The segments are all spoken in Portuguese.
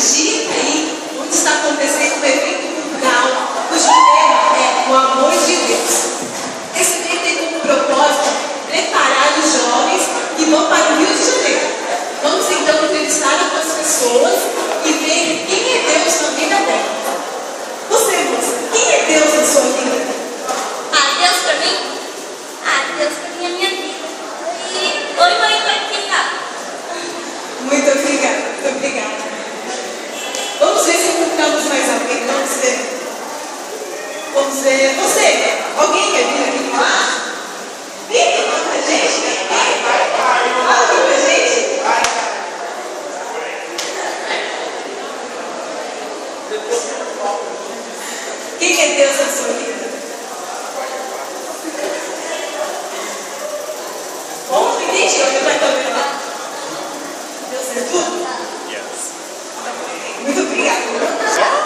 digita aí onde está acontecendo um evento cultural cujo tema é o amor de Deus. Esse evento tem como propósito preparar os jovens que vão para o Rio de Janeiro. Vamos então entrevistar algumas pessoas e ver quem é Deus na vida dela. Você, moça, quem é Deus na sua vida? Deus pra mim? Deus pra mim é minha vida. Oi, mãe, Muito obrigada, muito obrigada. Vamos ver se encontramos mais alguém. Vamos ver. Vamos ver. Você, alguém quer vir aqui falar? Vem falar com a gente. Fala aqui com a gente. Quem é Deus na sua vida? Bom, entendi. Eu vai estar vendo. Deus é tudo? Muito obrigada. Meu Deus.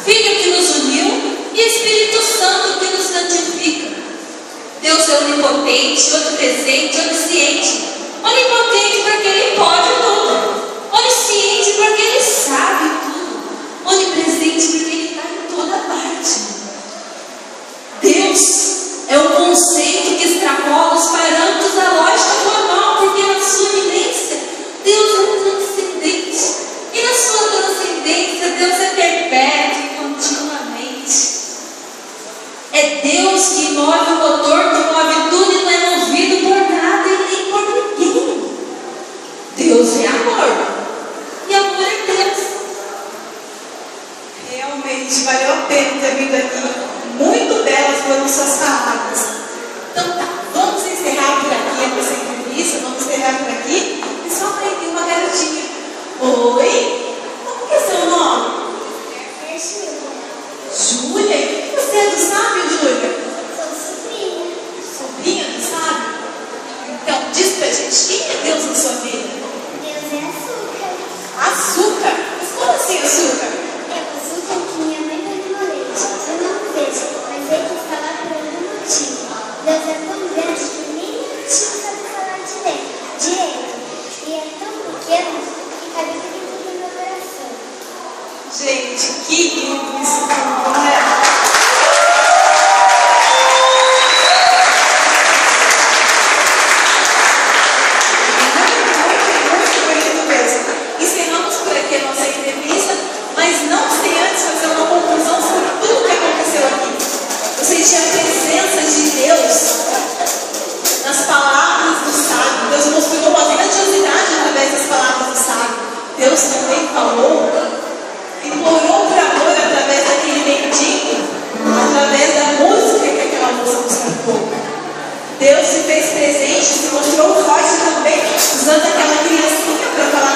Filho que nos uniu e Espírito Santo que nos santifica. Deus é onipotente, onipresente, onisciente. Onipotente porque Ele pode tudo. Onisciente porque Ele sabe tudo. Onipresente porque Ele está em toda parte. Deus é um conceito que extrapola os parâmetros da lógica formal, porque na sua iminência, Deus é transcendente. E na sua transcendência, Deus é perpétuo e continuamente. É Deus que move o motor, que move tudo e não é movido por nada e nem por ninguém. Deus é amor. E amor é Deus. Realmente valeu a pena ter vindo aqui. Muito belas foram suas palavras. Então tá, vamos encerrar por aqui a nossa entrevista, vamos encerrar por aqui. E só para ter uma garotinha. Oi? Como que é seu nome? É Júlia. Júlia? O que você é do sábio, Júlia? Sou sobrinha. Sobrinha do sábio? Então, diz pra gente, quem é Deus na sua vida? Deus é açúcar. Açúcar? Mas como assim açúcar? É o açúcar que minha mãe põe no leite. Eu não vejo, mas ele está lá por algum motivo. Deus é tão grande que nem meu tio sabe falar direito. E é tão pequeno que cabe dentro do meu coração. Gente, que lindo isso tudo, né? Muito bonito mesmo. Encerramos por aqui a nossa entrevista, mas não sem antes fazer uma conclusão sobre tudo que aconteceu aqui. Eu senti a presença de Deus nas palavras do sábio. Deus mostrou a grandiosidade através das palavras do sábio. Deus também falou, implorou por amor através daquele mendigo, através da música que aquela moça nos cantou. Deus se fez presente, se mostrou forte também, usando aquela criancinha para falar